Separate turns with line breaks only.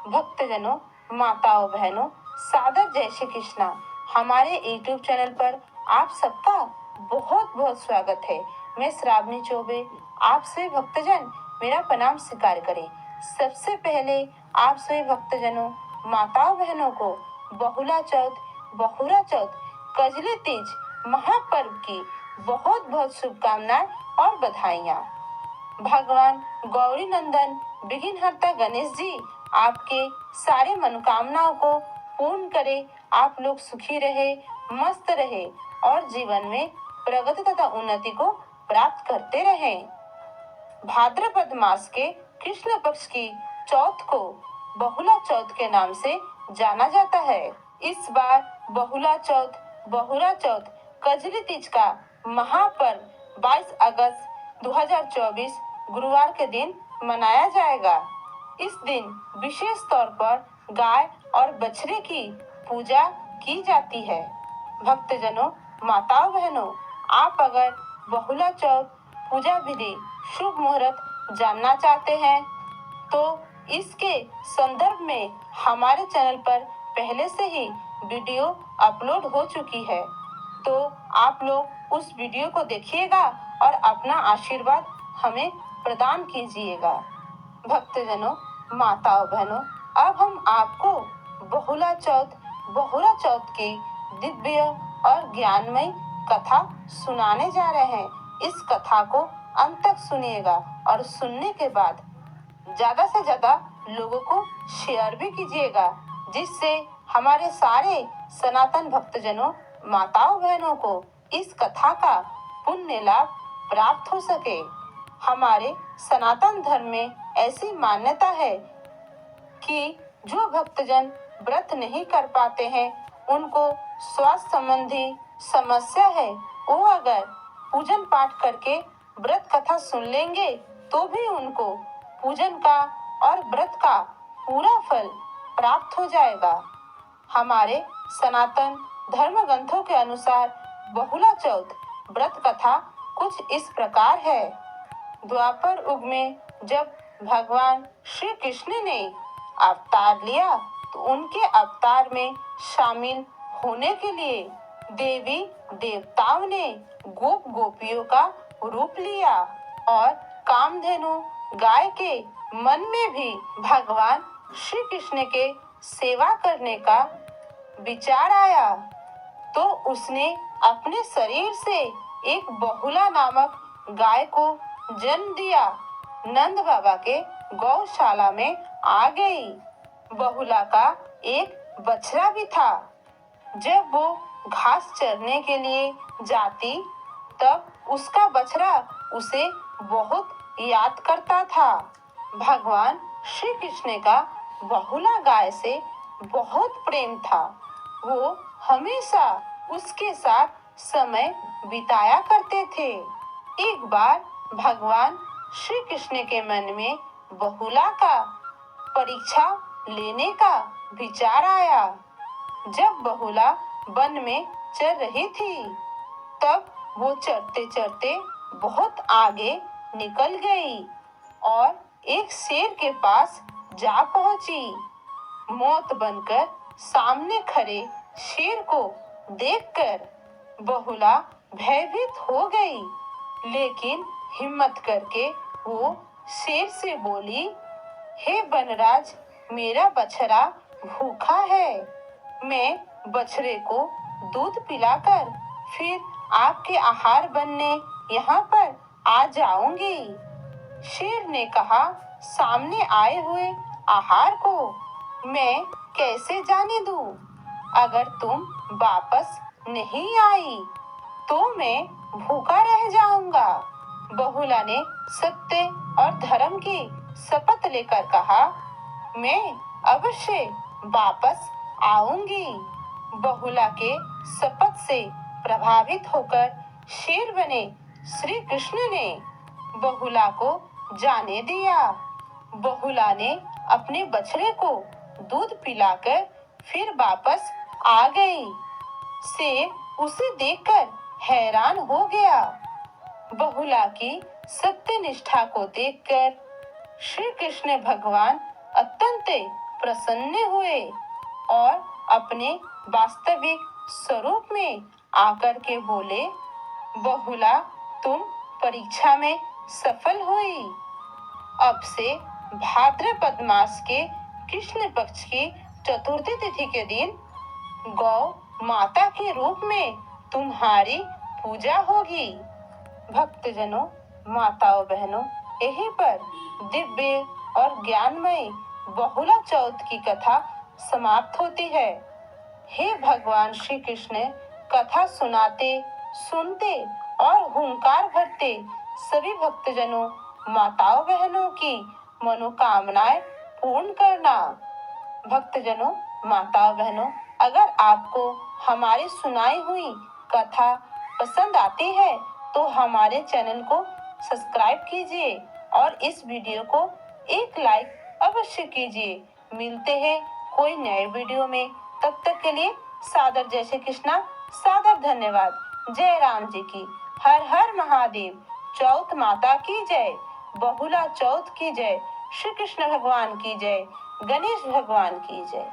भक्तजनों, माताओं, बहनों, सादर जय श्री कृष्णा। हमारे YouTube चैनल पर आप सबका बहुत बहुत स्वागत है। मैं श्रावणी चौबे, आप सभी भक्तजन मेरा प्रणाम स्वीकार करें। सबसे पहले आप सभी भक्तजनों, माताओं, बहनों को बहुला चौथ, बहुरा चौथ, कजली तीज महापर्व की बहुत बहुत शुभकामनाएं और बधाइयाँ। भगवान गौरी नंदन विघ्नहर्ता गणेश जी आपके सारे मनोकामनाओं को पूर्ण करे। आप लोग सुखी रहे, मस्त रहे और जीवन में प्रगति तथा उन्नति को प्राप्त करते रहें। भाद्रपद मास के कृष्ण पक्ष की चौथ को बहुला चौथ के नाम से जाना जाता है। इस बार बहुला चौथ, बहुरा चौथ, कजली तीज का महापर्व 22 अगस्त 2024 गुरुवार के दिन मनाया जाएगा। इस दिन विशेष तौर पर गाय और बछड़े की पूजा की जाती है। भक्तजनों, माताओं, बहनों, आप अगर बहुला चौथ पूजा विधि शुभ मुहूर्त जानना चाहते हैं तो इसके संदर्भ में हमारे चैनल पर पहले से ही वीडियो अपलोड हो चुकी है, तो आप लोग उस वीडियो को देखिएगा और अपना आशीर्वाद हमें प्रदान कीजिएगा। भक्तजनों, माताओं, बहनों, अब हम आपको बहुला चौथ, बहुरा चौथ की दिव्य और ज्ञानमय कथा सुनाने जा रहे हैं। इस कथा को अंत तक सुनिएगा और सुनने के बाद ज्यादा से ज्यादा लोगों को शेयर भी कीजिएगा, जिससे हमारे सारे सनातन भक्तजनों, माताओं, बहनों को इस कथा का पुण्य लाभ प्राप्त हो सके। हमारे सनातन धर्म में ऐसी मान्यता है कि जो भक्तजन व्रत नहीं कर पाते हैं, उनको स्वास्थ्य संबंधी समस्या है, वो अगर पूजन पाठ करके व्रत कथा सुन लेंगे तो भी उनको पूजन का और व्रत का पूरा फल प्राप्त हो जाएगा। हमारे सनातन धर्म ग्रंथों के अनुसार बहुला चौथ व्रत कथा कुछ इस प्रकार है। द्वापर युग में जब भगवान श्री कृष्ण ने अवतार लिया तो उनके अवतार में शामिल होने के लिए देवी देवताओं ने गोप गोपियों का रूप लिया और कामधेनु गाय के मन में भी भगवान श्री कृष्ण के सेवा करने का विचार आया, तो उसने अपने शरीर से एक बहुला नामक गाय को जन्म दिया। नंद बाबा के गौशाला में आ गई। बहुला का एक बछड़ा भी था। जब वो घास चरने के लिए जाती तब उसका बछड़ा उसे बहुत याद करता था। भगवान श्री कृष्ण का बहुला गाय से बहुत प्रेम था। वो हमेशा उसके साथ समय बिताया करते थे। एक बार भगवान श्री कृष्ण के मन में बहुला का परीक्षा लेने का विचार आया। जब बहुला वन में चल रही थी तब वो चढ़ते चढ़ते बहुत आगे निकल गई और एक शेर के पास जा पहुंची। मौत बनकर सामने खड़े शेर को देखकर बहुला भयभीत हो गई, लेकिन हिम्मत करके वो शेर से बोली, हे वनराज, मेरा बछड़ा भूखा है। मैं बछड़े को दूध पिलाकर फिर आपके आहार बनने यहाँ पर आ जाऊंगी। शेर ने कहा, सामने आए हुए आहार को मैं कैसे जाने दूं? अगर तुम वापस नहीं आई तो मैं भूखा रह जाऊंगा। बहुला ने सत्य और धर्म की शपथ लेकर कहा, मैं अवश्य वापस आऊंगी। बहुला के शपथ से प्रभावित होकर शेर बने श्री कृष्ण ने बहुला को जाने दिया। बहुला ने अपने बछड़े को दूध पिलाकर फिर वापस आ गई। शेर उसे देखकर हैरान हो गया। बहुला की सत्य निष्ठा को देखकर श्री कृष्ण भगवान अत्यंत प्रसन्न हुए और अपने वास्तविक स्वरूप में आकर के बोले, बहुला तुम परीक्षा में सफल हुई। अब से भाद्रपद मास के कृष्ण पक्ष की चतुर्थी तिथि के दिन गौ माता के रूप में तुम्हारी पूजा होगी। भक्तजनों, माताओं बहनों, यहीं पर दिव्य और ज्ञानमय बहुला चौथ की कथा समाप्त होती है। हे भगवान श्री कृष्ण कथा सुनाते, सुनते और हुंकार भरते सभी भक्तजनों, माताओं बहनों की मनोकामनाएं पूर्ण करना। भक्तजनों, माताओं बहनों, अगर आपको हमारी सुनाई हुई कथा पसंद आती है तो हमारे चैनल को सब्सक्राइब कीजिए और इस वीडियो को एक लाइक अवश्य कीजिए। मिलते हैं कोई नए वीडियो में, तब तक के लिए सादर जय श्री कृष्णा, सादर धन्यवाद। जय राम जी की, हर हर महादेव। चौथ माता की जय, बहुला चौथ की जय, श्री कृष्ण भगवान की जय, गणेश भगवान की जय।